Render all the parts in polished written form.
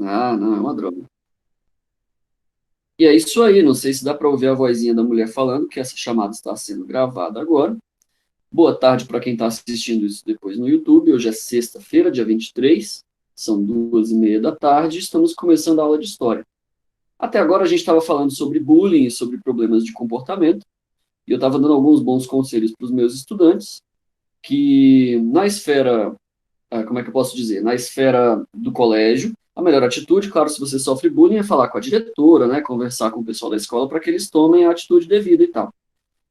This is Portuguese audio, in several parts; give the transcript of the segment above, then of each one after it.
Ah, não, é uma droga. E é isso aí, não sei se dá para ouvir a vozinha da mulher falando que essa chamada está sendo gravada agora. Boa tarde para quem está assistindo isso depois no YouTube. Hoje é sexta-feira, dia 23, são 2h30 da tarde, estamos começando a aula de História. Até agora a gente estava falando sobre bullying e sobre problemas de comportamento, e eu estava dando alguns bons conselhos para os meus estudantes, que na esfera, como é que eu posso dizer, na esfera do colégio, a melhor atitude, claro, se você sofre bullying, é falar com a diretora, né, conversar com o pessoal da escola para que eles tomem a atitude devida e tal.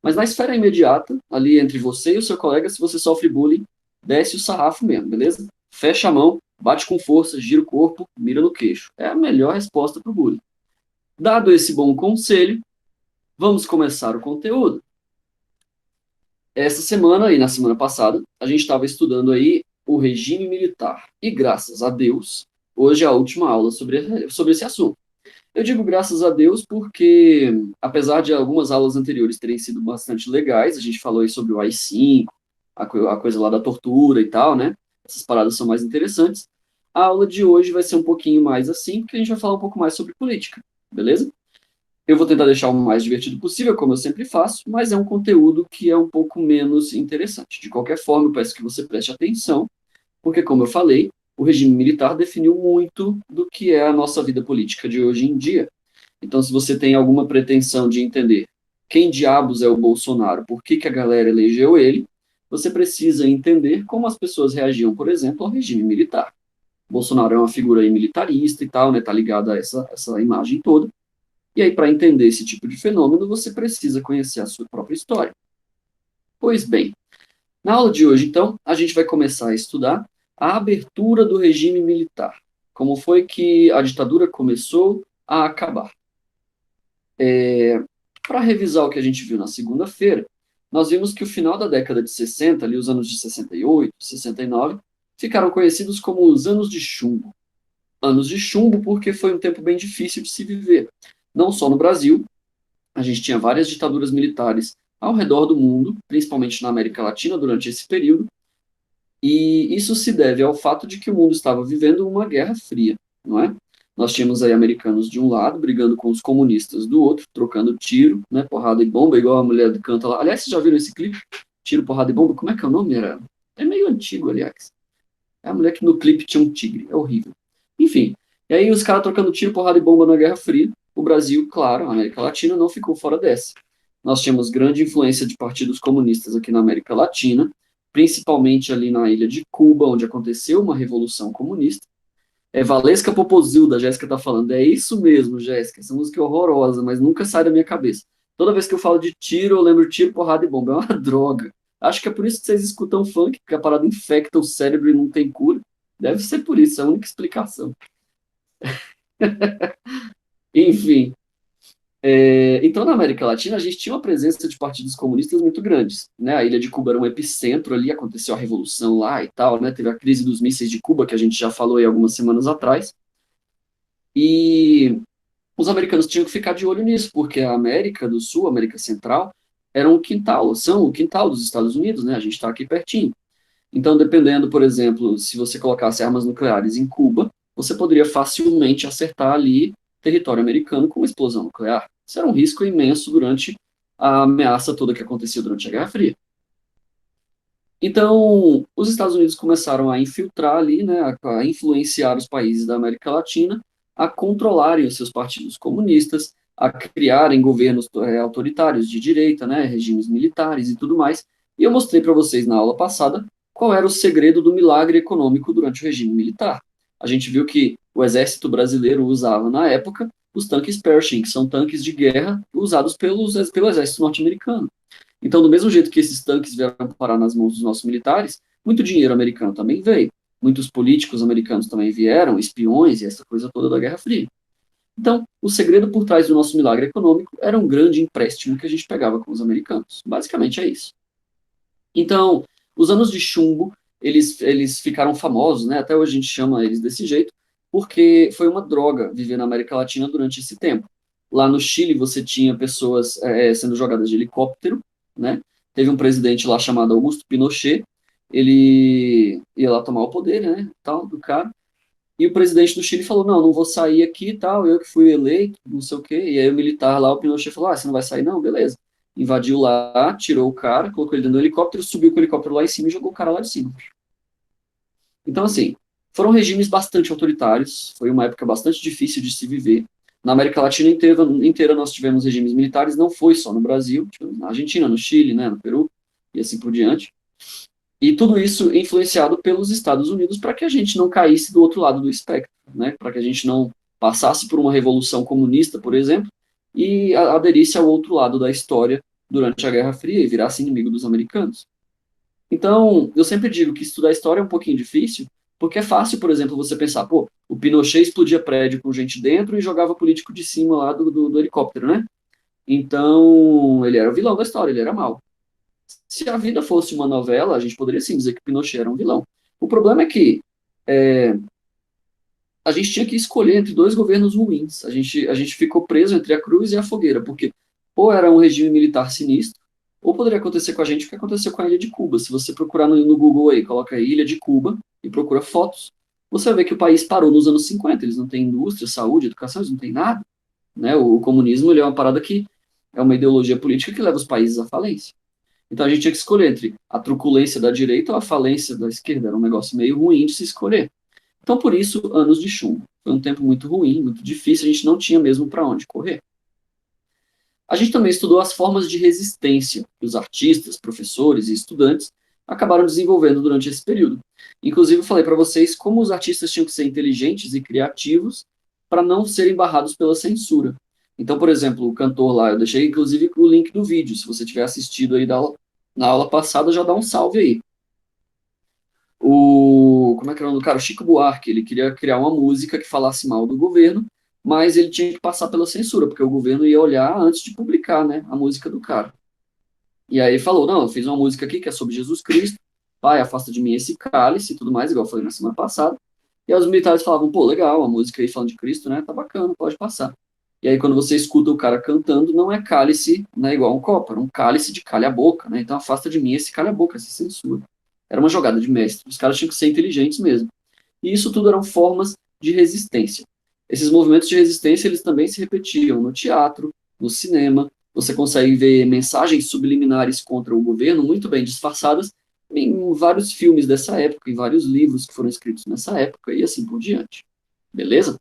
Mas na esfera imediata, ali entre você e o seu colega, se você sofre bullying, desce o sarrafo mesmo, beleza? Fecha a mão, bate com força, gira o corpo, mira no queixo. É a melhor resposta para o bullying. Dado esse bom conselho, vamos começar o conteúdo. Essa semana e na semana passada, a gente estava estudando aí o regime militar. E graças a Deus, hoje é a última aula sobre esse assunto. Eu digo graças a Deus porque, apesar de algumas aulas anteriores terem sido bastante legais, a gente falou aí sobre o AI-5, a coisa lá da tortura e tal, né? Essas paradas são mais interessantes. A aula de hoje vai ser um pouquinho mais assim, porque a gente vai falar um pouco mais sobre política, beleza? Eu vou tentar deixar o mais divertido possível, como eu sempre faço, mas é um conteúdo que é um pouco menos interessante. De qualquer forma, eu peço que você preste atenção, porque, como eu falei, o regime militar definiu muito do que é a nossa vida política de hoje em dia. Então, se você tem alguma pretensão de entender quem diabos é o Bolsonaro, por que, que a galera elegeu ele, você precisa entender como as pessoas reagiam, por exemplo, ao regime militar. Bolsonaro é uma figura aí militarista e tal, né, tá ligado a essa imagem toda. E aí, para entender esse tipo de fenômeno, você precisa conhecer a sua própria história. Pois bem, na aula de hoje, então, a gente vai começar a estudar a abertura do regime militar. Como foi que a ditadura começou a acabar. Para revisar o que a gente viu na segunda-feira, nós vimos que o final da década de 60, ali os anos de 68, 69, ficaram conhecidos como os anos de chumbo. Anos de chumbo porque foi um tempo bem difícil de se viver. Não só no Brasil, a gente tinha várias ditaduras militares ao redor do mundo, principalmente na América Latina durante esse período, e isso se deve ao fato de que o mundo estava vivendo uma guerra fria, não é? Nós tínhamos aí americanos de um lado brigando com os comunistas do outro, trocando tiro, né, porrada e bomba, igual a mulher do canta lá. Aliás, vocês já viram esse clipe? Tiro, porrada e bomba? Como é que é o nome? É meio antigo, aliás. É a mulher que no clipe tinha um tigre. É horrível. Enfim, e aí os caras trocando tiro, porrada e bomba na Guerra Fria. O Brasil, claro, a América Latina não ficou fora dessa. Nós tínhamos grande influência de partidos comunistas aqui na América Latina, principalmente ali na ilha de Cuba, onde aconteceu uma revolução comunista. É Valesca Popozuda, a Jéssica tá falando. É isso mesmo, Jéssica. Essa música é horrorosa, mas nunca sai da minha cabeça. Toda vez que eu falo de tiro, eu lembro tiro, porrada e bomba. É uma droga. Acho que é por isso que vocês escutam funk, porque a parada infecta o cérebro e não tem cura. Deve ser por isso, é a única explicação. Enfim, então na América Latina a gente tinha uma presença de partidos comunistas muito grandes, né? A ilha de Cuba era um epicentro ali, aconteceu a revolução lá e tal, né? Teve a crise dos mísseis de Cuba que a gente já falou aí algumas semanas atrás. E os americanos tinham que ficar de olho nisso, porque a América do Sul, a América Central, era um quintal, são o quintal dos Estados Unidos, né? A gente está aqui pertinho. Então, dependendo, por exemplo, se você colocasse armas nucleares em Cuba, você poderia facilmente acertar ali território americano com uma explosão nuclear. Isso era um risco imenso durante a ameaça toda que acontecia durante a Guerra Fria. Então, os Estados Unidos começaram a infiltrar ali, né, a influenciar os países da América Latina a controlarem os seus partidos comunistas, a criarem governos autoritários de direita, né, regimes militares e tudo mais. E eu mostrei para vocês na aula passada qual era o segredo do milagre econômico durante o regime militar. A gente viu que o exército brasileiro usava na época os tanques Pershing, que são tanques de guerra usados pelo exército norte-americano. Então, do mesmo jeito que esses tanques vieram parar nas mãos dos nossos militares, muito dinheiro americano também veio. Muitos políticos americanos também vieram, espiões e essa coisa toda da Guerra Fria. Então, o segredo por trás do nosso milagre econômico era um grande empréstimo que a gente pegava com os americanos. Basicamente é isso. Então, os anos de chumbo, eles ficaram famosos, né? Até hoje a gente chama eles desse jeito, porque foi uma droga viver na América Latina durante esse tempo. Lá no Chile, você tinha pessoas sendo jogadas de helicóptero, né? Teve um presidente lá chamado Augusto Pinochet, ele ia lá tomar o poder, né? Tal, do cara. E o presidente do Chile falou, não, não vou sair aqui e tal, eu que fui eleito, não sei o quê. E aí o militar lá, o Pinochet falou, você não vai sair não? Beleza. Invadiu lá, tirou o cara, colocou ele dentro do helicóptero, subiu com o helicóptero lá em cima e jogou o cara lá de cima. Então, assim, foram regimes bastante autoritários, foi uma época bastante difícil de se viver. Na América Latina inteira nós tivemos regimes militares, não foi só no Brasil, tivemos na Argentina, no Chile, né, no Peru, e assim por diante. E tudo isso influenciado pelos Estados Unidos para que a gente não caísse do outro lado do espectro, né, para que a gente não passasse por uma revolução comunista, por exemplo, e aderisse ao outro lado da história durante a Guerra Fria e virasse inimigo dos americanos. Então, eu sempre digo que estudar história é um pouquinho difícil, porque é fácil, por exemplo, você pensar, pô, o Pinochet explodia prédio com gente dentro e jogava político de cima lá do helicóptero, né? Então, ele era o vilão da história, ele era mau. Se a vida fosse uma novela, a gente poderia sim dizer que Pinochet era um vilão. O problema é que a gente tinha que escolher entre dois governos ruins. A gente ficou preso entre a cruz e a fogueira, porque ou era um regime militar sinistro, ou poderia acontecer com a gente o que aconteceu com a ilha de Cuba. Se você procurar no Google aí, coloca aí Ilha de Cuba e procura fotos, você vai ver que o país parou nos anos 50. Eles não têm indústria, saúde, educação, eles não têm nada. Né? O comunismo ele é uma parada que é uma ideologia política que leva os países à falência. Então a gente tinha que escolher entre a truculência da direita ou a falência da esquerda. Era um negócio meio ruim de se escolher. Então, por isso, anos de chumbo. Foi um tempo muito ruim, muito difícil, a gente não tinha mesmo para onde correr. A gente também estudou as formas de resistência que os artistas, professores e estudantes acabaram desenvolvendo durante esse período. Inclusive, eu falei para vocês como os artistas tinham que ser inteligentes e criativos para não serem barrados pela censura. Então, por exemplo, o cantor lá, eu deixei inclusive o link do vídeo, se você tiver assistido aí na aula passada, já dá um salve aí. Como é que era o nome do cara? O Chico Buarque, ele queria criar uma música que falasse mal do governo, mas ele tinha que passar pela censura, porque o governo ia olhar antes de publicar, né, a música do cara. E aí ele falou, não, eu fiz uma música aqui que é sobre Jesus Cristo, pai, afasta de mim esse cálice e tudo mais, igual eu falei na semana passada. E aí os militares falavam, pô, legal, a música aí falando de Cristo, né, tá bacana, pode passar. E aí quando você escuta o cara cantando, não é cálice, né, igual um copo, era um cálice de calha a boca, né, então afasta de mim esse calha a boca, essa censura. Era uma jogada de mestre, os caras tinham que ser inteligentes mesmo. E isso tudo eram formas de resistência. Esses movimentos de resistência, eles também se repetiam no teatro, no cinema. Você consegue ver mensagens subliminares contra o governo muito bem disfarçadas em vários filmes dessa época, em vários livros que foram escritos nessa época e assim por diante. Beleza?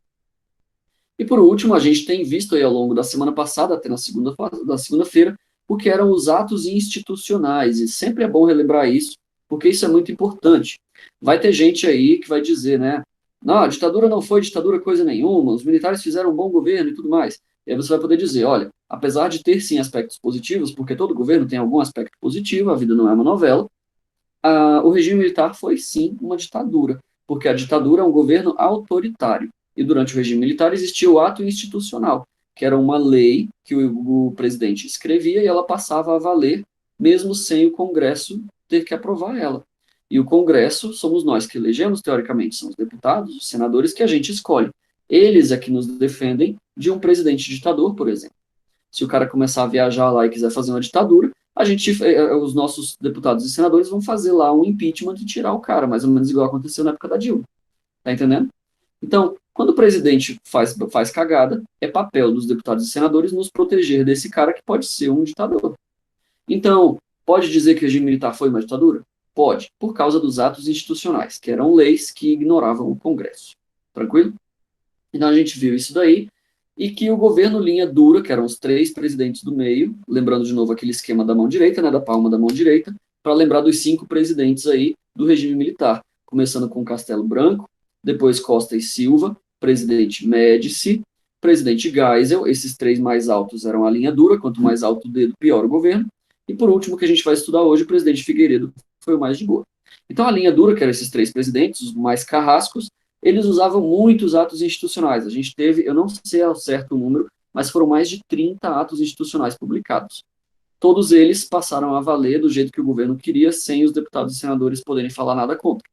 E por último, a gente tem visto aí ao longo da semana passada, até da segunda-feira, o que eram os atos institucionais. E sempre é bom relembrar isso, porque isso é muito importante. Vai ter gente aí que vai dizer, né? Não, a ditadura não foi ditadura coisa nenhuma, os militares fizeram um bom governo e tudo mais. E aí você vai poder dizer, olha, apesar de ter sim aspectos positivos, porque todo governo tem algum aspecto positivo, a vida não é uma novela, o regime militar foi sim uma ditadura, porque a ditadura é um governo autoritário. E durante o regime militar existia o ato institucional, que era uma lei que o presidente escrevia e ela passava a valer, mesmo sem o Congresso ter que aprovar ela. E o Congresso somos nós que elegemos, teoricamente, são os deputados, os senadores que a gente escolhe. Eles é que nos defendem de um presidente ditador, por exemplo. Se o cara começar a viajar lá e quiser fazer uma ditadura, os nossos deputados e senadores vão fazer lá um impeachment e tirar o cara, mais ou menos igual aconteceu na época da Dilma. Tá entendendo? Então, quando o presidente faz cagada, é papel dos deputados e senadores nos proteger desse cara que pode ser um ditador. Então, pode dizer que o regime militar foi uma ditadura? Pode, por causa dos atos institucionais, que eram leis que ignoravam o Congresso. Tranquilo? Então a gente viu isso daí, e que o governo linha dura, que eram os três presidentes do meio, lembrando de novo aquele esquema da mão direita, né, da palma da mão direita, para lembrar dos 5 presidentes aí do regime militar, começando com Castelo Branco, depois Costa e Silva, presidente Médici, presidente Geisel, esses 3 mais altos eram a linha dura, quanto mais alto o dedo, pior o governo, e por último, que a gente vai estudar hoje, o presidente Figueiredo foi o mais de boa. Então a linha dura, que eram esses 3 presidentes, os mais carrascos, eles usavam muitos atos institucionais. A gente teve, eu não sei ao certo o número, mas foram mais de 30 atos institucionais publicados. Todos eles passaram a valer do jeito que o governo queria, sem os deputados e senadores poderem falar nada contra.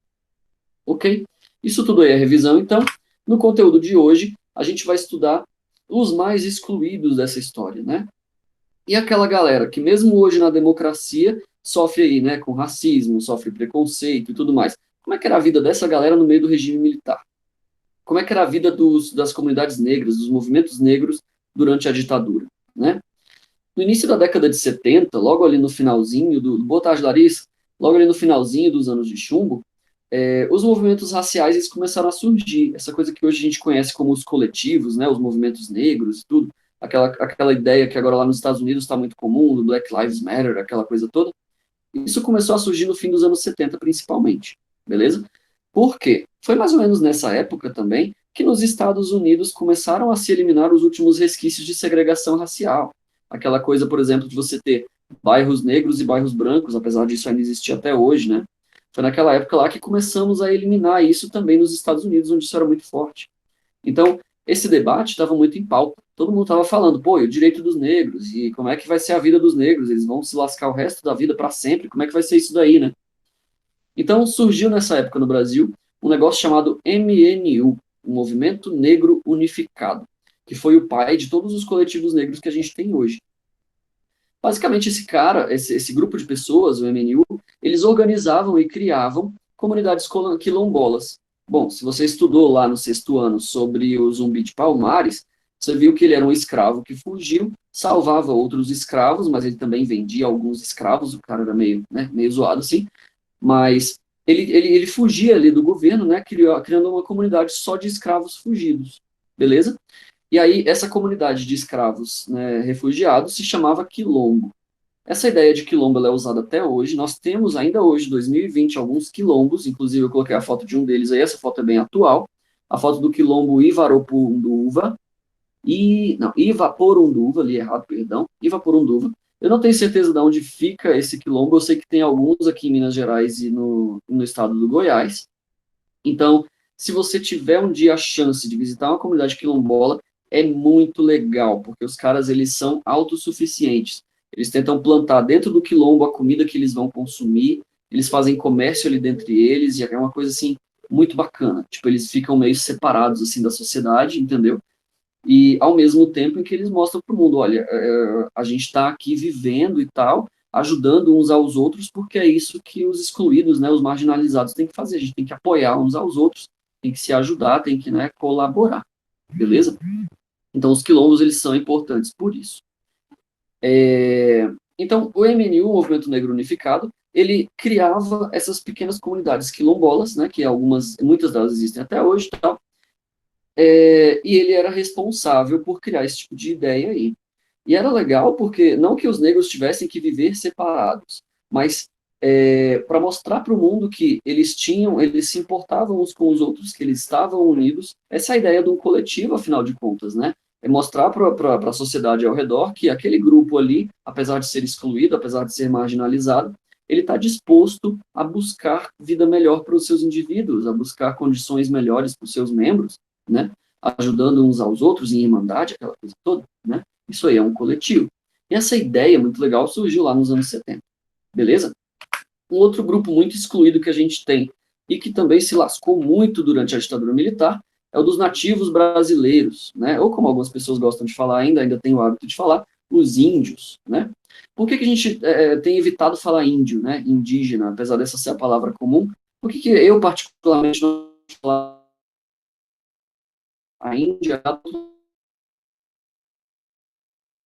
Ok? Isso tudo aí é revisão, então. No conteúdo de hoje, a gente vai estudar os mais excluídos dessa história, né? E aquela galera que mesmo hoje na democracia sofre aí, né, com racismo, sofre preconceito e tudo mais. Como é que era a vida dessa galera no meio do regime militar? como é que era a vida das comunidades negras, dos movimentos negros durante a ditadura, né? No início da década de 70, logo ali no finalzinho boa tarde, Larissa, logo ali no finalzinho dos anos de chumbo, os movimentos raciais eles começaram a surgir, essa coisa que hoje a gente conhece como os coletivos, né, os movimentos negros e tudo, aquela ideia que agora lá nos Estados Unidos está muito comum, do Black Lives Matter, aquela coisa toda. Isso começou a surgir no fim dos anos 70, principalmente, beleza? Por quê? Foi mais ou menos nessa época também que nos Estados Unidos começaram a se eliminar os últimos resquícios de segregação racial. Aquela coisa, por exemplo, de você ter bairros negros e bairros brancos, apesar disso ainda existir até hoje, né? Foi naquela época lá que começamos a eliminar isso também nos Estados Unidos, onde isso era muito forte. Então, esse debate estava muito em pauta. Todo mundo estava falando, pô, e o direito dos negros, e como é que vai ser a vida dos negros? Eles vão se lascar o resto da vida para sempre? Como é que vai ser isso daí, né? Então, surgiu nessa época no Brasil um negócio chamado MNU, o Movimento Negro Unificado, que foi o pai de todos os coletivos negros que a gente tem hoje. Basicamente, esse grupo de pessoas, o MNU, eles organizavam e criavam comunidades quilombolas. Bom, se você estudou lá no sexto ano sobre o Zumbi de Palmares, você viu que ele era um escravo que fugiu, salvava outros escravos, mas ele também vendia alguns escravos, o cara era meio zoado assim, mas ele fugia ali do governo, né, criando uma comunidade só de escravos fugidos, beleza? E aí, essa comunidade de escravos, né, refugiados se chamava quilombo. Essa ideia de quilombo ela é usada até hoje. Nós temos ainda hoje, 2020, alguns quilombos. Inclusive, eu coloquei a foto de um deles aí. Essa foto é bem atual. A foto do quilombo Ivaropunduva. Não, Ivaporunduva, li errado, perdão. Ivaporunduva. Eu não tenho certeza de onde fica esse quilombo. Eu sei que tem alguns aqui em Minas Gerais e no estado do Goiás. Então, se você tiver um dia a chance de visitar uma comunidade quilombola, é muito legal, porque os caras eles são autossuficientes. Eles tentam plantar dentro do quilombo a comida que eles vão consumir, eles fazem comércio ali dentre eles, e é uma coisa assim muito bacana. Tipo, eles ficam meio separados assim da sociedade, entendeu? E ao mesmo tempo em que eles mostram para o mundo, olha, a gente está aqui vivendo e tal, ajudando uns aos outros, porque é isso que os excluídos, né, os marginalizados têm que fazer. A gente tem que apoiar uns aos outros, tem que se ajudar, tem que, né, colaborar, beleza? Então os quilombos eles são importantes por isso. Então o MNU, o Movimento Negro Unificado, ele criava essas pequenas comunidades quilombolas, né, que muitas delas existem até hoje, tal, e ele era responsável por criar esse tipo de ideia aí. E era legal porque, não que os negros tivessem que viver separados, mas para mostrar para o mundo que eles se importavam uns com os outros, que eles estavam unidos, essa é a ideia do coletivo, afinal de contas, né? É mostrar para a sociedade ao redor que aquele grupo ali, apesar de ser excluído, apesar de ser marginalizado, ele está disposto a buscar vida melhor para os seus indivíduos, a buscar condições melhores para os seus membros, né? Ajudando uns aos outros em irmandade, aquela coisa toda, né? Isso aí é um coletivo. E essa ideia muito legal surgiu lá nos anos 70, beleza? Um outro grupo muito excluído que a gente tem e que também se lascou muito durante a ditadura militar é o dos nativos brasileiros, né? Ou como algumas pessoas gostam de falar ainda tem o hábito de falar, os índios, né? Por que a gente tem evitado falar índio, né? Indígena, apesar dessa ser a palavra comum? Por que eu particularmente não falar a Índia?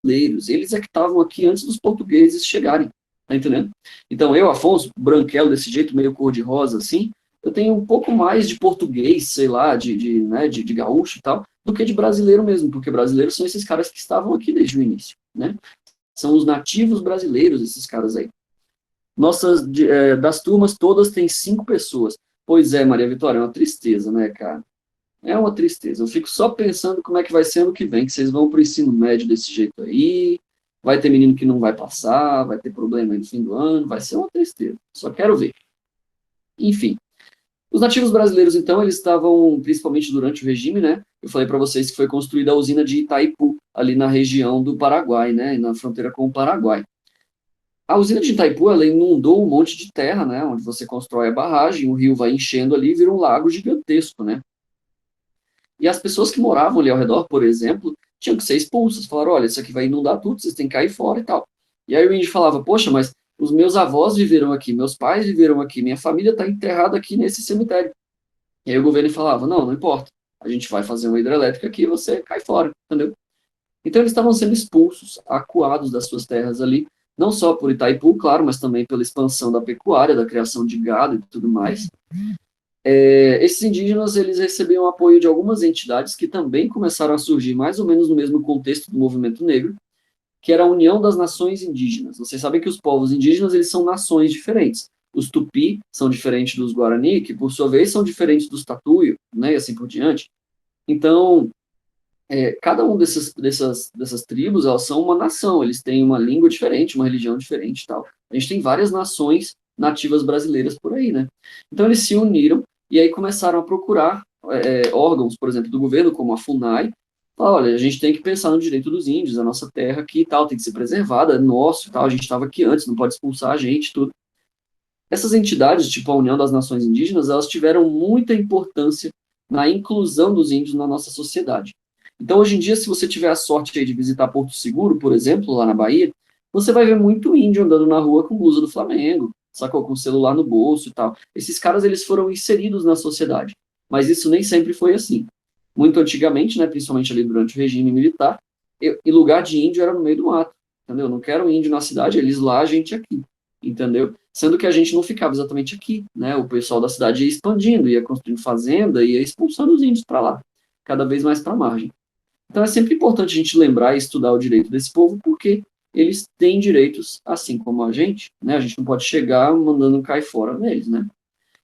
Eles é que estavam aqui antes dos portugueses chegarem, tá entendendo? Então, eu, Afonso, branquelo desse jeito, meio cor-de-rosa, assim, eu tenho um pouco mais de português, sei lá, de gaúcho e tal, do que de brasileiro mesmo, porque brasileiros são esses caras que estavam aqui desde o início, né? São os nativos brasileiros, esses caras aí. Das turmas todas tem 5 pessoas. Pois é, Maria Vitória, é uma tristeza, né, cara? É uma tristeza. Eu fico só pensando como é que vai ser ano que vem, que vocês vão para o ensino médio desse jeito aí, vai ter menino que não vai passar, vai ter problema aí no fim do ano, vai ser uma tristeza. Só quero ver. Enfim. Os nativos brasileiros, então, eles estavam, principalmente durante o regime, né? Eu falei para vocês que foi construída a usina de Itaipu, ali na região do Paraguai, né? Na fronteira com o Paraguai. A usina de Itaipu, ela inundou um monte de terra, né? Onde você constrói a barragem, o rio vai enchendo ali e vira um lago gigantesco, né? E as pessoas que moravam ali ao redor, por exemplo, tinham que ser expulsas. Falaram, olha, isso aqui vai inundar tudo, vocês têm que cair fora e tal. E aí o índio falava, poxa, mas os meus avós viveram aqui, meus pais viveram aqui, minha família está enterrada aqui nesse cemitério. E aí o governo falava, não importa. a gente vai fazer uma hidrelétrica aqui e você cai fora, entendeu? Então eles estavam sendo expulsos, acuados das suas terras ali, não só por Itaipu, claro, mas também pela expansão da pecuária, da criação de gado e tudo mais. Esses indígenas, eles recebiam apoio de algumas entidades que também começaram a surgir mais ou menos no mesmo contexto do movimento negro, que era a União das Nações Indígenas. Vocês sabem que os povos indígenas, eles são nações diferentes. Os Tupi são diferentes dos Guarani, que por sua vez são diferentes dos Tatuio, né, e assim por diante. Então, cada um dessas tribos, elas são uma nação, eles têm uma língua diferente, uma religião diferente e tal. A gente tem várias nações nativas brasileiras por aí, né? Então eles se uniram e aí começaram a procurar órgãos, por exemplo, do governo, como a FUNAI, falar, olha, a gente tem que pensar no direito dos índios, a nossa terra aqui e tal, tem que ser preservada, é nosso e tal, a gente estava aqui antes, não pode expulsar a gente, tudo. Essas entidades, tipo a União das Nações Indígenas, elas tiveram muita importância na inclusão dos índios na nossa sociedade. Então, hoje em dia, se você tiver a sorte aí de visitar Porto Seguro, por exemplo, lá na Bahia, você vai ver muito índio andando na rua com blusa do Flamengo, sacou? Com o celular no bolso e tal. Esses caras, eles foram inseridos na sociedade. Mas isso nem sempre foi assim. Muito antigamente, né, principalmente ali durante o regime militar, e lugar de índio era no meio do mato, entendeu? Não quero índio na cidade, eles lá, a gente aqui, entendeu? Sendo que a gente não ficava exatamente aqui, né? O pessoal da cidade ia expandindo, ia construindo fazenda, ia expulsando os índios para lá, cada vez mais para a margem. Então é sempre importante a gente lembrar e estudar o direito desse povo, porque eles têm direitos assim como a gente, né? A gente não pode chegar mandando um cai fora neles, né?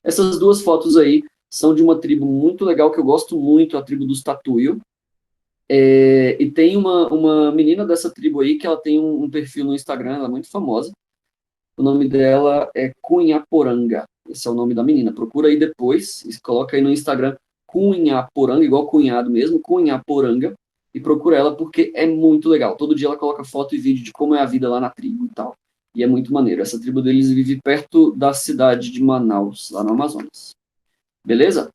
Essas duas fotos aí são de uma tribo muito legal que eu gosto muito, a tribo dos Tatuio. E tem uma menina dessa tribo aí que ela tem um perfil no Instagram, ela é muito famosa. O nome dela é Cunhaporanga. Esse é o nome da menina. Procura aí depois, coloca aí no Instagram Cunhaporanga, igual cunhado mesmo, Cunhaporanga, e procura ela porque é muito legal. Todo dia ela coloca foto e vídeo de como é a vida lá na tribo e tal. E é muito maneiro. Essa tribo deles vive perto da cidade de Manaus, lá no Amazonas. Beleza?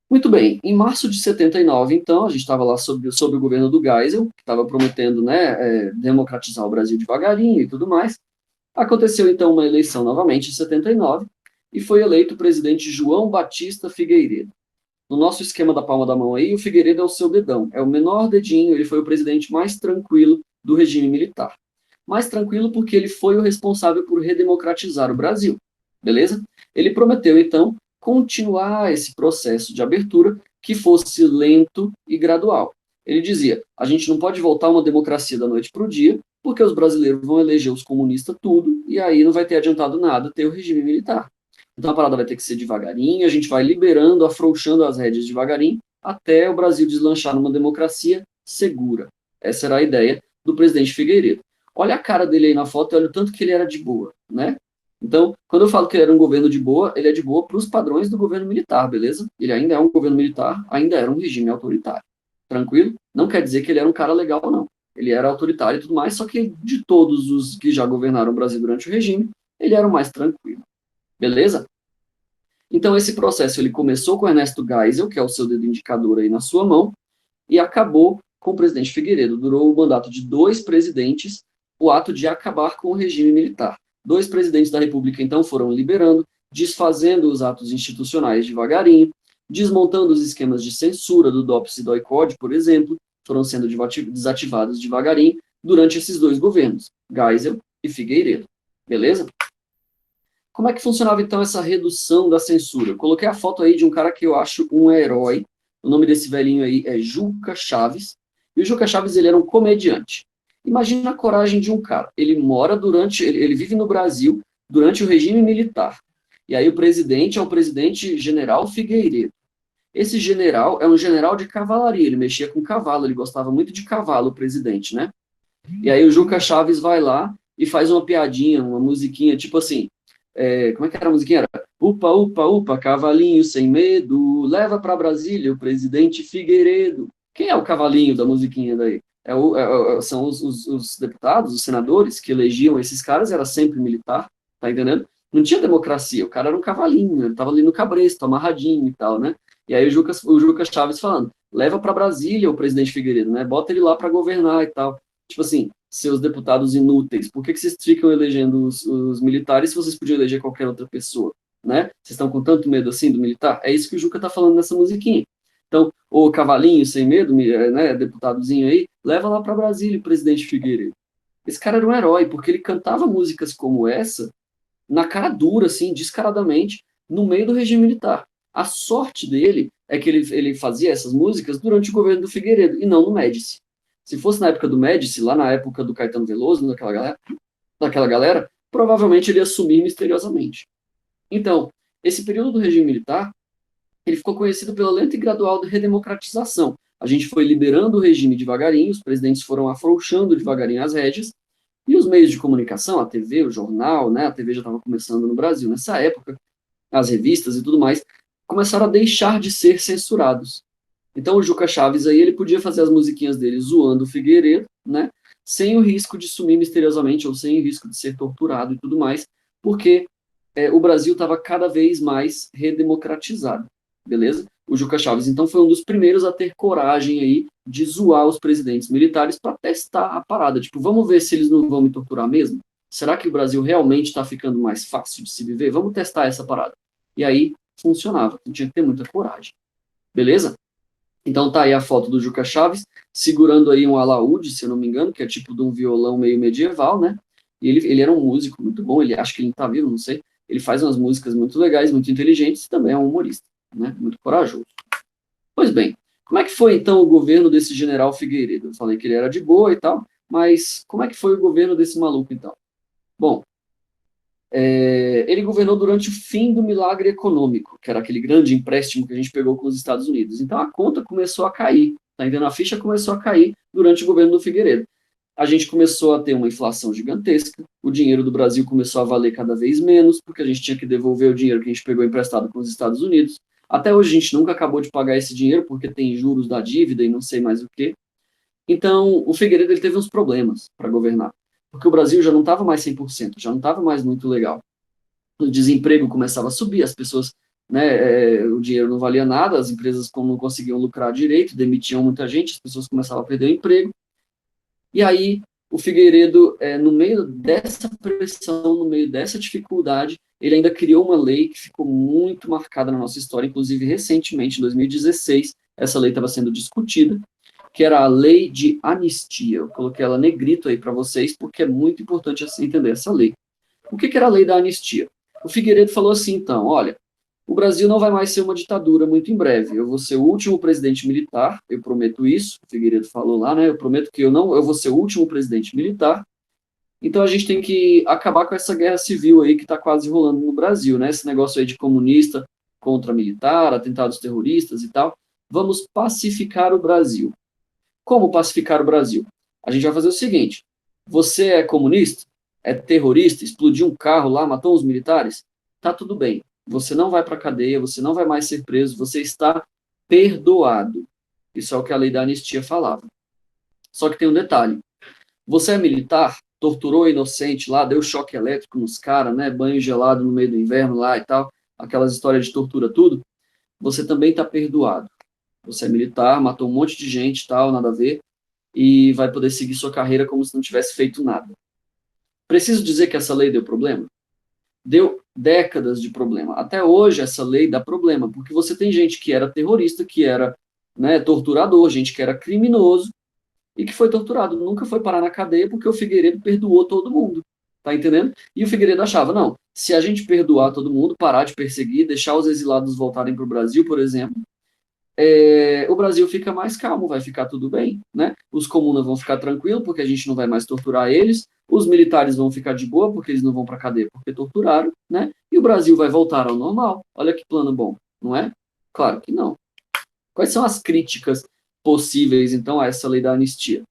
Muito bem. Em março de 79, então, a gente estava lá sob o governo do Geisel, que estava prometendo, né, democratizar o Brasil devagarinho e tudo mais. Aconteceu, então, uma eleição novamente em 79 e foi eleito o presidente João Batista Figueiredo. No nosso esquema da palma da mão aí, o Figueiredo é o seu dedão, é o menor dedinho, ele foi o presidente mais tranquilo do regime militar. Mais tranquilo porque ele foi o responsável por redemocratizar o Brasil, beleza? Ele prometeu, então, continuar esse processo de abertura que fosse lento e gradual. Ele dizia, a gente não pode voltar a uma democracia da noite para o dia, porque os brasileiros vão eleger os comunistas tudo, e aí não vai ter adiantado nada ter o regime militar. Então a parada vai ter que ser devagarinho, a gente vai liberando, afrouxando as rédeas devagarinho, até o Brasil deslanchar numa democracia segura. Essa era a ideia do presidente Figueiredo. Olha a cara dele aí na foto e olha o tanto que ele era de boa, né? Então, quando eu falo que ele era um governo de boa, ele é de boa para os padrões do governo militar, beleza? Ele ainda é um governo militar, ainda era um regime autoritário. Tranquilo? Não quer dizer que ele era um cara legal, não. Ele era autoritário e tudo mais, só que de todos os que já governaram o Brasil durante o regime, ele era o mais tranquilo. Beleza? Então, esse processo ele começou com Ernesto Geisel, que é o seu dedo indicador aí na sua mão, e acabou com o presidente Figueiredo. Durou o mandato de 2 presidentes, o ato de acabar com o regime militar. 2 presidentes da República, então, foram liberando, desfazendo os atos institucionais devagarinho, desmontando os esquemas de censura do DOPS e do ICOD, por exemplo, foram sendo desativados devagarinho durante esses 2 governos, Geisel e Figueiredo. Beleza? Como é que funcionava, então, essa redução da censura? Eu coloquei a foto aí de um cara que eu acho um herói. O nome desse velhinho aí é Juca Chaves. E o Juca Chaves, ele era um comediante. Imagina a coragem de um cara. Ele mora ele vive no Brasil durante o regime militar. E aí o presidente é o presidente general Figueiredo. Esse general é um general de cavalaria, ele mexia com cavalo, ele gostava muito de cavalo, o presidente, né? E aí o Juca Chaves vai lá e faz uma piadinha, uma musiquinha, tipo assim, como é que era a musiquinha? Era, upa, upa, upa, cavalinho sem medo, leva para Brasília o presidente Figueiredo. Quem é o cavalinho da musiquinha daí? São os deputados, os senadores que elegiam esses caras, era sempre militar, tá entendendo? Não tinha democracia, o cara era um cavalinho, ele tava ali no cabresto, amarradinho e tal, né? E aí o Juca Chaves falando, leva para Brasília o presidente Figueiredo, né? Bota ele lá para governar e tal. Tipo assim, seus deputados inúteis, por que vocês ficam elegendo os militares se vocês podiam eleger qualquer outra pessoa? né? Vocês estão com tanto medo assim do militar? É isso que o Juca tá falando nessa musiquinha. Então, o Cavalinho Sem Medo, né, deputadozinho aí, leva lá para Brasília o presidente Figueiredo. Esse cara era um herói, porque ele cantava músicas como essa, na cara dura, assim, descaradamente, no meio do regime militar. A sorte dele é que ele fazia essas músicas durante o governo do Figueiredo, e não no Médici. Se fosse na época do Médici, lá na época do Caetano Veloso, daquela galera, provavelmente ele ia sumir misteriosamente. Então, esse período do regime militar, ele ficou conhecido pela lenta e gradual redemocratização. A gente foi liberando o regime devagarinho, os presidentes foram afrouxando devagarinho as rédeas, e os meios de comunicação, a TV, o jornal, né, a TV já estava começando no Brasil nessa época, as revistas e tudo mais, começaram a deixar de ser censurados. Então o Juca Chaves aí, ele podia fazer as musiquinhas dele zoando o Figueiredo, né, sem o risco de sumir misteriosamente ou sem o risco de ser torturado e tudo mais, porque o Brasil estava cada vez mais redemocratizado, beleza? O Juca Chaves, então, foi um dos primeiros a ter coragem aí de zoar os presidentes militares para testar a parada. Tipo, vamos ver se eles não vão me torturar mesmo? Será que o Brasil realmente está ficando mais fácil de se viver? Vamos testar essa parada. E aí, funcionava. Tinha que ter muita coragem. Beleza? Então tá aí a foto do Juca Chaves, segurando aí um alaúde, se eu não me engano, que é tipo de um violão meio medieval, né? E ele era um músico muito bom, ele acho que ele tá vivo, não sei. Ele faz umas músicas muito legais, muito inteligentes, e também é um humorista, né? Muito corajoso. Pois bem, como é que foi então o governo desse general Figueiredo? Eu falei que ele era de boa e tal, mas como é que foi o governo desse maluco então? Bom, ele governou durante o fim do milagre econômico, que era aquele grande empréstimo que a gente pegou com os Estados Unidos. Então a conta começou a cair, tá entendendo? A ficha começou a cair durante o governo do Figueiredo. A gente começou a ter uma inflação gigantesca, o dinheiro do Brasil começou a valer cada vez menos, porque a gente tinha que devolver o dinheiro que a gente pegou emprestado com os Estados Unidos. Até hoje a gente nunca acabou de pagar esse dinheiro, porque tem juros da dívida e não sei mais o quê. Então, o Figueiredo ele teve uns problemas para governar, porque o Brasil já não estava mais 100%, já não estava mais muito legal. O desemprego começava a subir, as pessoas, né, o dinheiro não valia nada, as empresas como não conseguiam lucrar direito, demitiam muita gente, as pessoas começavam a perder o emprego. E aí, o Figueiredo, no meio dessa pressão, no meio dessa dificuldade, ele ainda criou uma lei que ficou muito marcada na nossa história, inclusive recentemente, em 2016, essa lei estava sendo discutida, que era a lei de anistia. Eu coloquei ela negrito aí para vocês, porque é muito importante entender essa lei. O que era a lei da anistia? O Figueiredo falou assim, então, olha, o Brasil não vai mais ser uma ditadura muito em breve. Eu vou ser o último presidente militar, eu prometo isso. O Figueiredo falou lá, né? Eu prometo que eu vou ser o último presidente militar. Então a gente tem que acabar com essa guerra civil aí que está quase rolando no Brasil, né? Esse negócio aí de comunista contra militar, atentados terroristas e tal. Vamos pacificar o Brasil. Como pacificar o Brasil? A gente vai fazer o seguinte: você é comunista? É terrorista? Explodiu um carro lá, matou os militares? Tá tudo bem. Você não vai para a cadeia, você não vai mais ser preso, você está perdoado. Isso é o que a lei da anistia falava. Só que tem um detalhe. Você é militar, torturou inocente lá, deu choque elétrico nos caras, né? Banho gelado no meio do inverno lá e tal, aquelas histórias de tortura, tudo. Você também está perdoado. Você é militar, matou um monte de gente e tal, nada a ver, e vai poder seguir sua carreira como se não tivesse feito nada. Preciso dizer que essa lei deu problema? Deu décadas de problema. Até hoje essa lei dá problema, porque você tem gente que era terrorista, que era, né, torturador, gente que era criminoso e que foi torturado. Nunca foi parar na cadeia porque o Figueiredo perdoou todo mundo. Tá entendendo? E o Figueiredo achava, não, se a gente perdoar todo mundo, parar de perseguir, deixar os exilados voltarem para o Brasil, por exemplo, o Brasil fica mais calmo, vai ficar tudo bem, né? Os comunas vão ficar tranquilos, porque a gente não vai mais torturar eles, os militares vão ficar de boa, porque eles não vão para cadeia porque torturaram, né? E o Brasil vai voltar ao normal. Olha que plano bom, não é? Claro que não. Quais são as críticas possíveis, então, a essa lei da anistia?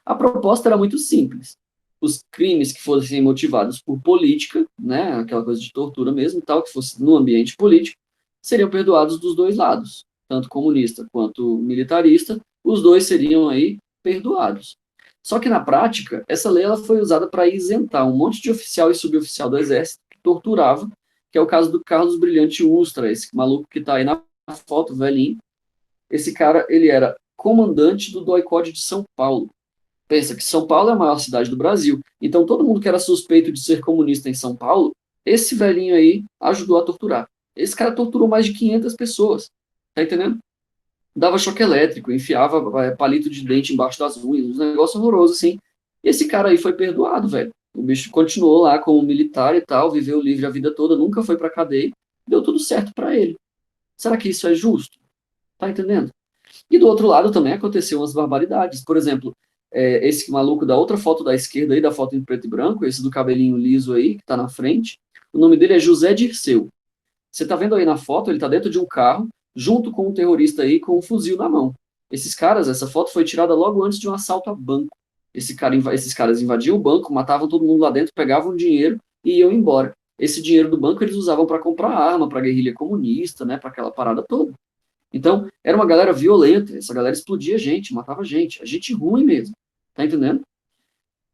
A proposta era muito simples. Os crimes que fossem motivados por política, né, aquela coisa de tortura mesmo, tal, que fosse no ambiente político, seriam perdoados dos dois lados, tanto comunista quanto militarista, os dois seriam aí perdoados. Só que na prática, essa lei ela foi usada para isentar um monte de oficial e suboficial do exército que torturava, que é o caso do Carlos Brilhante Ustra, esse maluco que está aí na foto, velhinho. Esse cara, ele era comandante do DOI-CODE de São Paulo. Pensa que São Paulo é a maior cidade do Brasil, então todo mundo que era suspeito de ser comunista em São Paulo Esse velhinho aí ajudou a torturar. Esse cara torturou mais de 500 pessoas, tá entendendo? Dava choque elétrico, enfiava palito de dente embaixo das unhas, um negócio horroroso, assim. E esse cara aí foi perdoado, velho. O bicho continuou lá como militar e tal, viveu livre a vida toda, nunca foi pra cadeia, deu tudo certo pra ele. Será que isso é justo? Tá entendendo? E do outro lado também aconteceu umas barbaridades. Por exemplo, esse maluco da outra foto da esquerda aí, da foto em preto e branco, esse do cabelinho liso aí, que tá na frente, o nome dele é José Dirceu. Você tá vendo aí na foto, ele tá dentro de um carro, junto com um terrorista aí com um fuzil na mão. Esses caras, essa foto foi tirada logo antes de um assalto a banco. Esses caras invadiam o banco, matavam todo mundo lá dentro, pegavam dinheiro e iam embora. Esse dinheiro do banco eles usavam para comprar arma, para guerrilha comunista, né, para aquela parada toda. Então, era uma galera violenta, essa galera explodia gente, matava gente, a gente ruim mesmo, tá entendendo?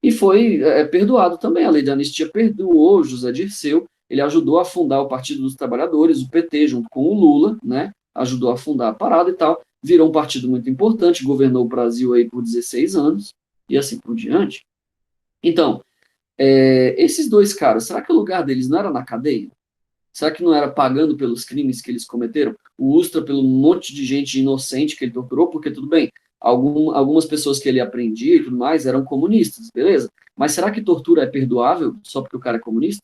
E foi perdoado também, a lei da anistia perdoou José Dirceu, ele ajudou a fundar o Partido dos Trabalhadores, o PT, junto com o Lula, né, ajudou a fundar a parada e tal, virou um partido muito importante, governou o Brasil aí por 16 anos, e assim por diante. Então, esses dois caras, será que o lugar deles não era na cadeia? Será que não era pagando pelos crimes que eles cometeram? O Ustra pelo monte de gente inocente que ele torturou, porque tudo bem, algumas pessoas que ele aprendia e tudo mais eram comunistas, beleza? Mas será que tortura é perdoável só porque o cara é comunista?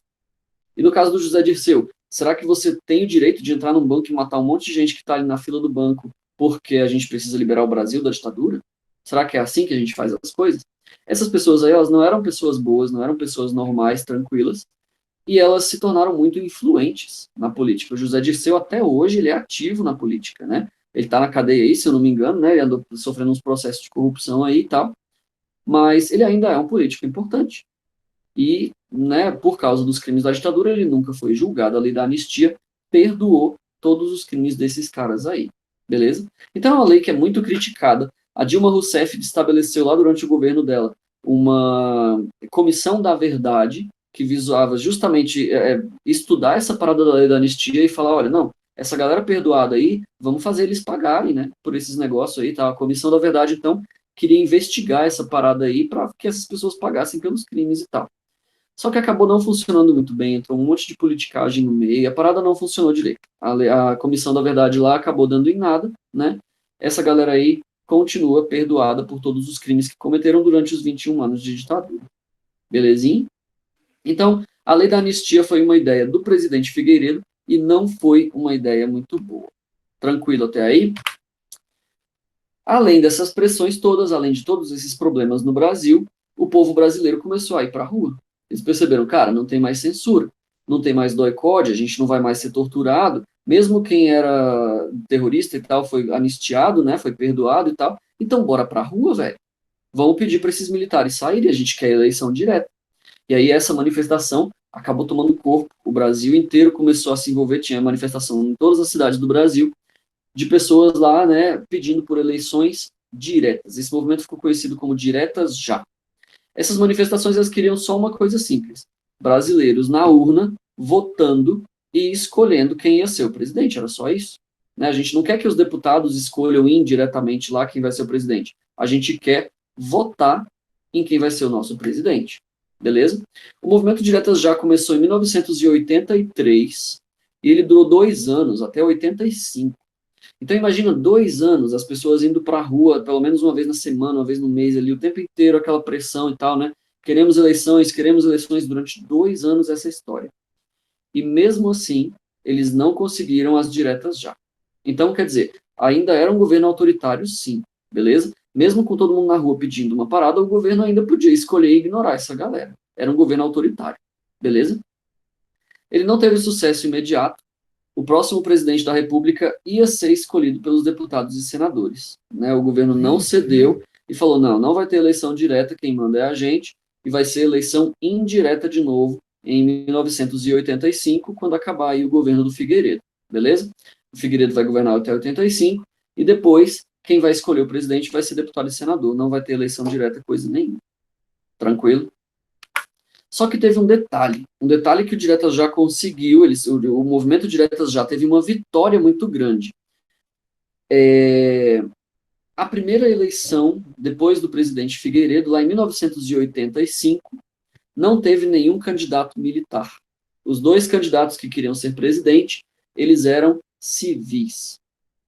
E no caso do José Dirceu, será que você tem o direito de entrar num banco e matar um monte de gente que está ali na fila do banco porque a gente precisa liberar o Brasil da ditadura? Será que é assim que a gente faz as coisas? Essas pessoas aí, elas não eram pessoas boas, não eram pessoas normais, tranquilas, e elas se tornaram muito influentes na política. O José Dirceu, até hoje, ele é ativo na política, né? Ele está na cadeia aí, se eu não me engano, né? Ele andou sofrendo uns processos de corrupção aí e tal, mas ele ainda é um político importante. E, né, por causa dos crimes da ditadura, ele nunca foi julgado. A lei da anistia perdoou todos os crimes desses caras aí, beleza? Então é uma lei que é muito criticada. A Dilma Rousseff estabeleceu lá durante o governo dela uma comissão da verdade que visava justamente estudar essa parada da lei da anistia e falar, olha, não, essa galera perdoada aí, vamos fazer eles pagarem, né, por esses negócios aí, tá? A comissão da verdade, então, queria investigar essa parada aí para que essas pessoas pagassem pelos crimes e tal. Só que acabou não funcionando muito bem, entrou um monte de politicagem no meio, a parada não funcionou direito. A Comissão da Verdade lá acabou dando em nada, né? Essa galera aí continua perdoada por todos os crimes que cometeram durante os 21 anos de ditadura. Belezinha? Então, a lei da anistia foi uma ideia do presidente Figueiredo e não foi uma ideia muito boa. Tranquilo até aí? Além dessas pressões todas, além de todos esses problemas no Brasil, o povo brasileiro começou a ir para a rua. Eles perceberam, cara, não tem mais censura, não tem mais doicode, a gente não vai mais ser torturado, mesmo quem era terrorista e tal foi anistiado, né, foi perdoado e tal, então bora para a rua, velho. Vamos pedir para esses militares saírem, a gente quer eleição direta. E aí essa manifestação acabou tomando corpo, o Brasil inteiro começou a se envolver, tinha manifestação em todas as cidades do Brasil, de pessoas lá, né, pedindo por eleições diretas. Esse movimento ficou conhecido como Diretas Já. Essas manifestações elas queriam só uma coisa simples: brasileiros na urna votando e escolhendo quem ia ser o presidente. Era só isso. Né? A gente não quer que os deputados escolham indiretamente lá quem vai ser o presidente. A gente quer votar em quem vai ser o nosso presidente. Beleza? O movimento Diretas Já começou em 1983 e ele durou 2 anos, até 85. Então imagina 2 anos as pessoas indo para a rua, pelo menos uma vez na semana, uma vez no mês ali, o tempo inteiro aquela pressão e tal, né? Queremos eleições durante 2 anos essa história. E mesmo assim, eles não conseguiram as diretas já. Então, quer dizer, ainda era um governo autoritário, sim, beleza? Mesmo com todo mundo na rua pedindo uma parada, o governo ainda podia escolher ignorar essa galera. Era um governo autoritário, beleza? Ele não teve sucesso imediato. O próximo presidente da República ia ser escolhido pelos deputados e senadores. Né? O governo não cedeu e falou, não, não vai ter eleição direta, quem manda é a gente, e vai ser eleição indireta de novo em 1985, quando acabar aí o governo do Figueiredo, beleza? O Figueiredo vai governar até 85, e depois quem vai escolher o presidente vai ser deputado e senador, não vai ter eleição direta, coisa nenhuma. Tranquilo? Só que teve um detalhe que o Diretas Já conseguiu, o movimento Diretas Já teve uma vitória muito grande. A primeira eleição, depois do presidente Figueiredo, lá em 1985, não teve nenhum candidato militar. os dois candidatos que queriam ser presidente, eles eram civis,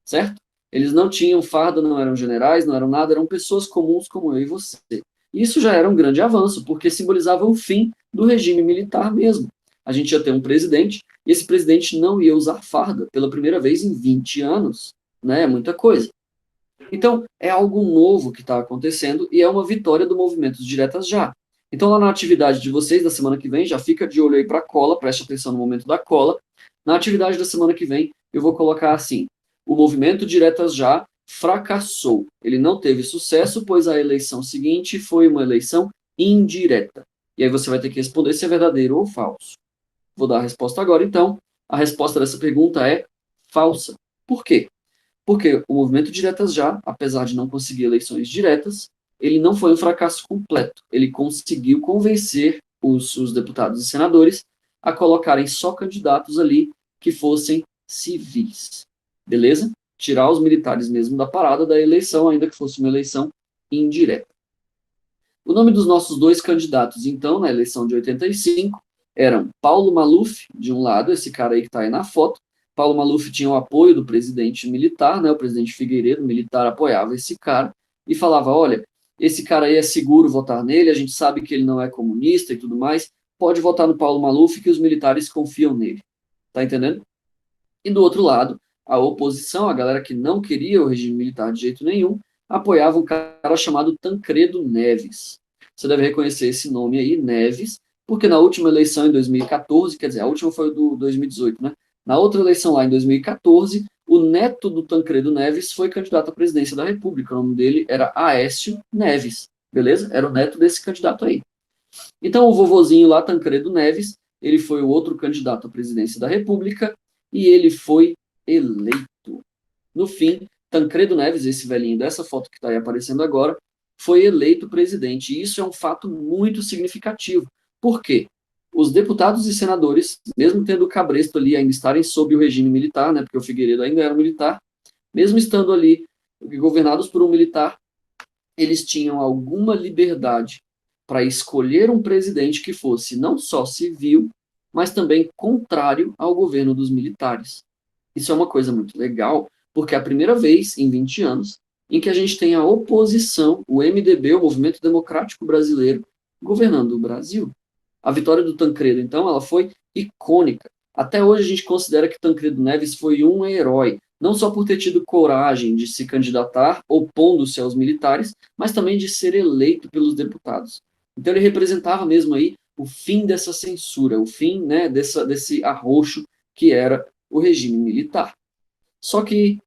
certo? Eles não tinham farda, não eram generais, não eram nada, eram pessoas comuns como eu e você. Isso já era um grande avanço, porque simbolizava o fim do regime militar mesmo. A gente ia ter um presidente, e esse presidente não ia usar farda pela primeira vez em 20 anos, né? É muita coisa. Então, é algo novo que está acontecendo e é uma vitória do movimento Diretas Já. Então, lá na atividade de vocês da semana que vem, já fica de olho aí para a cola, preste atenção no momento da cola. Na atividade da semana que vem, eu vou colocar assim: o movimento Diretas Já fracassou. Ele não teve sucesso, pois a eleição seguinte foi uma eleição indireta. E aí você vai ter que responder se é verdadeiro ou falso. Vou dar a resposta agora, então. A resposta dessa pergunta é falsa. Por quê? Porque o movimento Diretas Já, apesar de não conseguir eleições diretas, ele não foi um fracasso completo. Ele conseguiu convencer os deputados e senadores a colocarem só candidatos ali que fossem civis. Beleza? Tirar os militares mesmo da parada da eleição, ainda que fosse uma eleição indireta. O nome dos nossos dois candidatos, então, na eleição de 85, eram Paulo Maluf, de um lado, esse cara aí que está aí na foto. Paulo Maluf tinha o apoio do presidente militar, né? O presidente Figueiredo, militar, apoiava esse cara e falava: olha, esse cara aí é seguro votar nele, a gente sabe que ele não é comunista e tudo mais, pode votar no Paulo Maluf que os militares confiam nele. Tá entendendo? E do outro lado, a oposição, a galera que não queria o regime militar de jeito nenhum, apoiava um cara chamado Tancredo Neves. Você deve reconhecer esse nome aí, Neves, porque na última eleição em 2014, quer dizer, a última foi do 2018, né? Na outra eleição lá em 2014, o neto do Tancredo Neves foi candidato à presidência da República. O nome dele era Aécio Neves, beleza? Era o neto desse candidato aí. Então o vovozinho lá, Tancredo Neves, ele foi o outro candidato à presidência da República e ele foi eleito. No fim, Tancredo Neves, esse velhinho dessa foto que está aí aparecendo agora, foi eleito presidente. E isso é um fato muito significativo. Por quê? Os deputados e senadores, mesmo tendo o cabresto ali, ainda estarem sob o regime militar, né, porque o Figueiredo ainda era militar, mesmo estando ali governados por um militar, eles tinham alguma liberdade para escolher um presidente que fosse não só civil, mas também contrário ao governo dos militares. Isso é uma coisa muito legal, porque é a primeira vez em 20 anos em que a gente tem a oposição, o MDB, o Movimento Democrático Brasileiro, governando o Brasil. A vitória do Tancredo, então, ela foi icônica. Até hoje a gente considera que Tancredo Neves foi um herói, não só por ter tido coragem de se candidatar, opondo-se aos militares, mas também de ser eleito pelos deputados. Então ele representava mesmo aí o fim dessa censura, o fim, né, desse arroxo que era o regime militar. Só que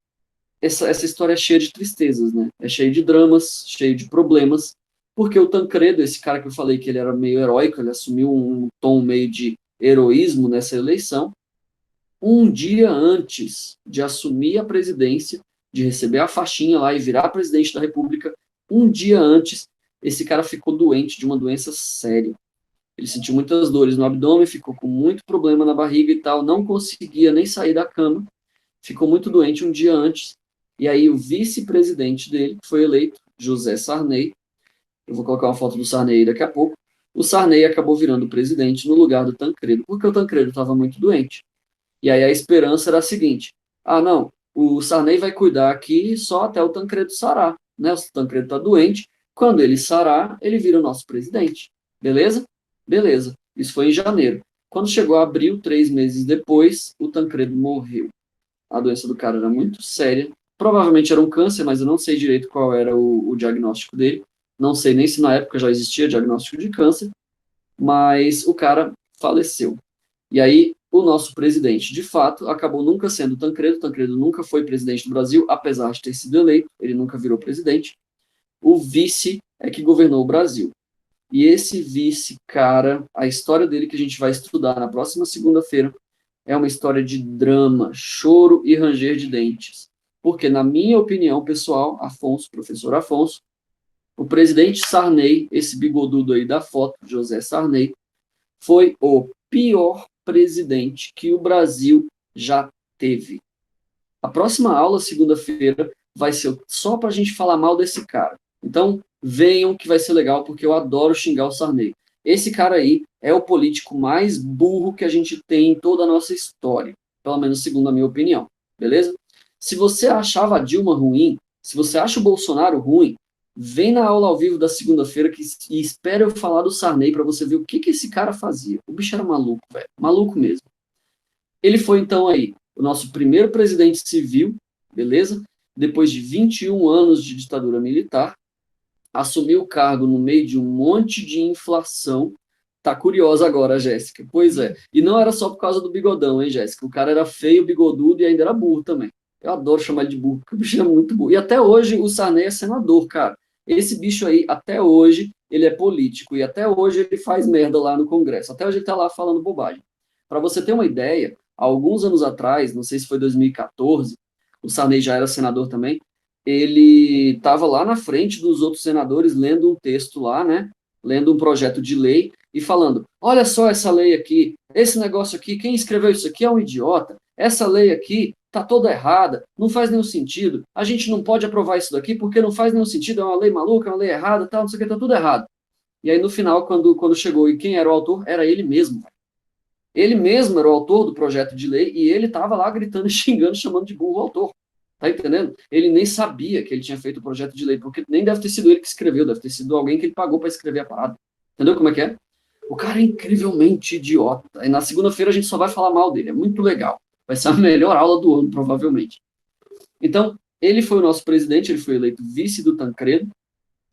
essa história é cheia de tristezas, né? É cheia de dramas, cheia de problemas, porque o Tancredo, esse cara que eu falei que ele era meio heróico, ele assumiu um tom meio de heroísmo nessa eleição, um dia antes de assumir a presidência, de receber a faixinha lá e virar presidente da República, um dia antes, esse cara ficou doente de uma doença séria. Ele sentiu muitas dores no abdômen, ficou com muito problema na barriga e tal, não conseguia nem sair da cama, ficou muito doente um dia antes. E aí o vice-presidente dele, que foi eleito, José Sarney, eu vou colocar uma foto do Sarney daqui a pouco, o Sarney acabou virando presidente no lugar do Tancredo, porque o Tancredo estava muito doente. E aí a esperança era a seguinte: ah, não, o Sarney vai cuidar aqui só até o Tancredo sarar, né? O Tancredo está doente, quando ele sarar, ele vira o nosso presidente. Beleza? Beleza. Isso foi em janeiro. Quando chegou abril, 3 meses depois, o Tancredo morreu. A doença do cara era muito séria. Provavelmente era um câncer, mas eu não sei direito qual era o diagnóstico dele. Não sei nem se na época já existia diagnóstico de câncer, mas o cara faleceu. E aí, o nosso presidente, de fato, acabou nunca sendo Tancredo. Tancredo nunca foi presidente do Brasil, apesar de ter sido eleito, ele nunca virou presidente. O vice é que governou o Brasil. E esse vice, cara, a história dele que a gente vai estudar na próxima segunda-feira é uma história de drama, choro e ranger de dentes. Porque, na minha opinião pessoal, Afonso, professor Afonso, o presidente Sarney, esse bigodudo aí da foto, José Sarney, foi o pior presidente que o Brasil já teve. A próxima aula, segunda-feira, vai ser só para a gente falar mal desse cara. Então, venham que vai ser legal, porque eu adoro xingar o Sarney. Esse cara aí é o político mais burro que a gente tem em toda a nossa história, pelo menos segundo a minha opinião, beleza? Se você achava a Dilma ruim, se você acha o Bolsonaro ruim, vem na aula ao vivo da segunda-feira e espera eu falar do Sarney para você ver o que esse cara fazia. O bicho era maluco, velho, maluco mesmo. Ele foi, então, aí, o nosso primeiro presidente civil, beleza? Depois de 21 anos de ditadura militar, assumiu o cargo no meio de um monte de inflação. Tá curiosa agora, Jéssica. Pois é. E não era só por causa do bigodão, hein, Jéssica? O cara era feio, bigodudo e ainda era burro também. Eu adoro chamar ele de burro, porque o bicho é muito burro. E até hoje o Sarney é senador, cara. Esse bicho aí, até hoje, ele é político. E até hoje ele faz merda lá no Congresso. Até hoje ele tá lá falando bobagem. Para você ter uma ideia, alguns anos atrás, não sei se foi 2014, o Sarney já era senador também, ele estava lá na frente dos outros senadores lendo um texto lá, né? Lendo um projeto de lei e falando: olha só essa lei aqui, esse negócio aqui, quem escreveu isso aqui é um idiota, essa lei aqui tá toda errada, não faz nenhum sentido, a gente não pode aprovar isso daqui porque não faz nenhum sentido, é uma lei maluca, é uma lei errada, tal, não sei o que, tá tudo errado. E aí no final, quando chegou e quem era o autor, era ele mesmo. Ele mesmo era o autor do projeto de lei e ele estava lá gritando, xingando, chamando de burro o autor. Tá entendendo? Ele nem sabia que ele tinha feito o projeto de lei, porque nem deve ter sido ele que escreveu, deve ter sido alguém que ele pagou para escrever a parada. Entendeu como é que é? O cara é incrivelmente idiota. E na segunda-feira a gente só vai falar mal dele. É muito legal. Vai ser a melhor aula do ano, provavelmente. Então, ele foi o nosso presidente, ele foi eleito vice do Tancredo,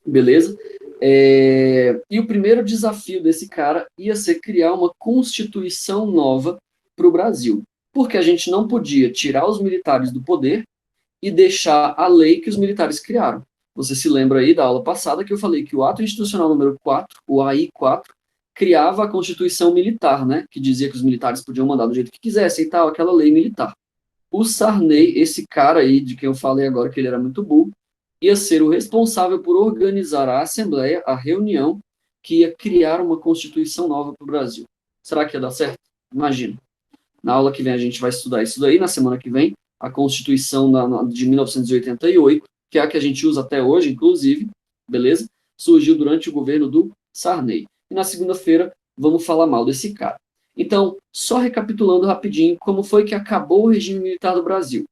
beleza? E o primeiro desafio desse cara ia ser criar uma constituição nova para o Brasil. Porque a gente não podia tirar os militares do poder e deixar a lei que os militares criaram. Você se lembra aí da aula passada que eu falei que o Ato Institucional número 4, o AI-4, criava a Constituição Militar, né? Que dizia que os militares podiam mandar do jeito que quisessem e tal, aquela lei militar. O Sarney, esse cara aí, de quem eu falei agora que ele era muito burro, ia ser o responsável por organizar a Assembleia, a reunião, que ia criar uma Constituição nova para o Brasil. Será que ia dar certo? Imagina. Na aula que vem a gente vai estudar isso daí, na semana que vem, a Constituição de 1988, que é a que a gente usa até hoje, inclusive, beleza? Surgiu durante o governo do Sarney. E na segunda-feira vamos falar mal desse cara. Então, só recapitulando rapidinho, como foi que acabou o regime militar do Brasil?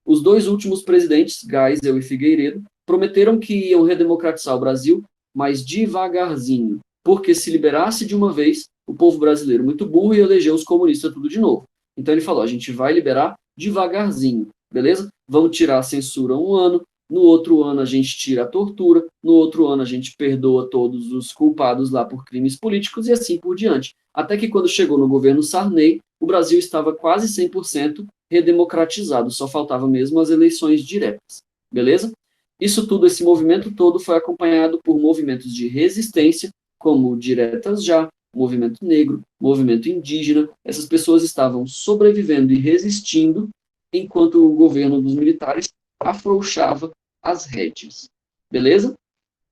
Os dois últimos presidentes, Geisel e Figueiredo, prometeram que iam redemocratizar o Brasil, mas devagarzinho, porque se liberasse de uma vez, o povo brasileiro muito burro ia eleger os comunistas tudo de novo. Então ele falou, a gente vai liberar devagarzinho, beleza? Vamos tirar a censura um ano, no outro ano a gente tira a tortura, no outro ano a gente perdoa todos os culpados lá por crimes políticos e assim por diante. Até que quando chegou no governo Sarney, o Brasil estava quase 100% redemocratizado, só faltava mesmo as eleições diretas, beleza? Isso tudo, esse movimento todo foi acompanhado por movimentos de resistência, como o Diretas Já, movimento negro, movimento indígena. Essas pessoas estavam sobrevivendo e resistindo enquanto o governo dos militares afrouxava as rédeas. Beleza?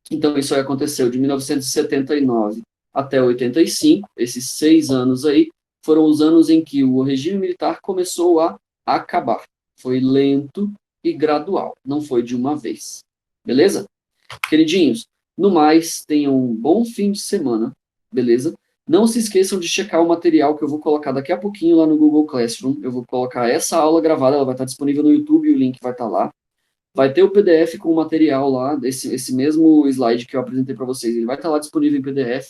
Então, isso aí aconteceu de 1979 até 85. Esses 6 anos aí foram os anos em que o regime militar começou a acabar. Foi lento e gradual, não foi de uma vez. Beleza? Queridinhos, no mais, tenham um bom fim de semana, beleza? Não se esqueçam de checar o material que eu vou colocar daqui a pouquinho lá no Google Classroom. Eu vou colocar essa aula gravada, ela vai estar disponível no YouTube e o link vai estar lá. Vai ter o PDF com o material lá, esse mesmo slide que eu apresentei para vocês, ele vai estar lá disponível em PDF.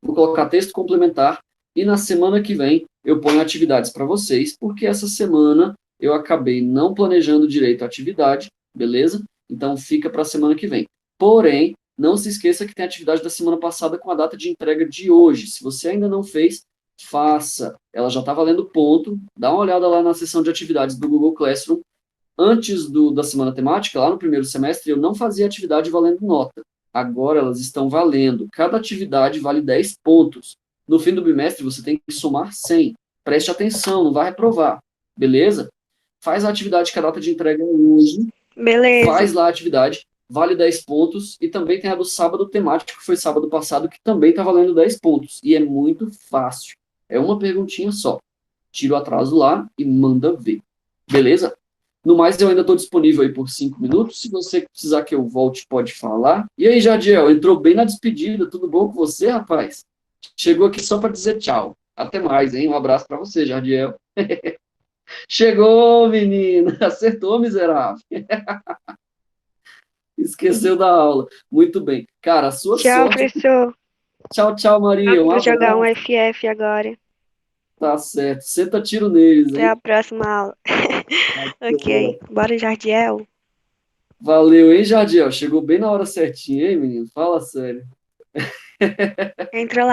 Vou colocar texto complementar e na semana que vem eu ponho atividades para vocês, porque essa semana eu acabei não planejando direito a atividade, beleza? Então fica para a semana que vem. Porém, não se esqueça que tem a atividade da semana passada com a data de entrega de hoje. Se você ainda não fez, faça. Ela já está valendo ponto. Dá uma olhada lá na seção de atividades do Google Classroom. Antes da semana temática, lá no primeiro semestre, eu não fazia atividade valendo nota. Agora elas estão valendo. Cada atividade vale 10 pontos. No fim do bimestre, você tem que somar 100. Preste atenção, não vai reprovar. Beleza? Faz a atividade que a data de entrega é hoje. Beleza. Faz lá a atividade, vale 10 pontos. E também tem a do sábado temático, que foi sábado passado, que também está valendo 10 pontos. E é muito fácil. É uma perguntinha só. Tira o atraso lá e manda ver. Beleza? No mais, eu ainda estou disponível aí por 5 minutos. Se você precisar que eu volte, pode falar. E aí, Jadiel, entrou bem na despedida. Tudo bom com você, rapaz? Chegou aqui só para dizer tchau. Até mais, hein? Um abraço para você, Jardiel. Chegou, menina. Acertou, miserável. Esqueceu da aula. Muito bem. Cara, a sua Tchau, sorte. professor. Tchau, tchau, Maria. Um Vou jogar um abraço. FF agora. Tá certo. Senta tiro neles, Até hein? a próxima aula. Ok. Bora, Jardiel. Valeu, hein, Jardiel? Chegou bem na hora certinha, hein, menino? Fala sério. Entra lá.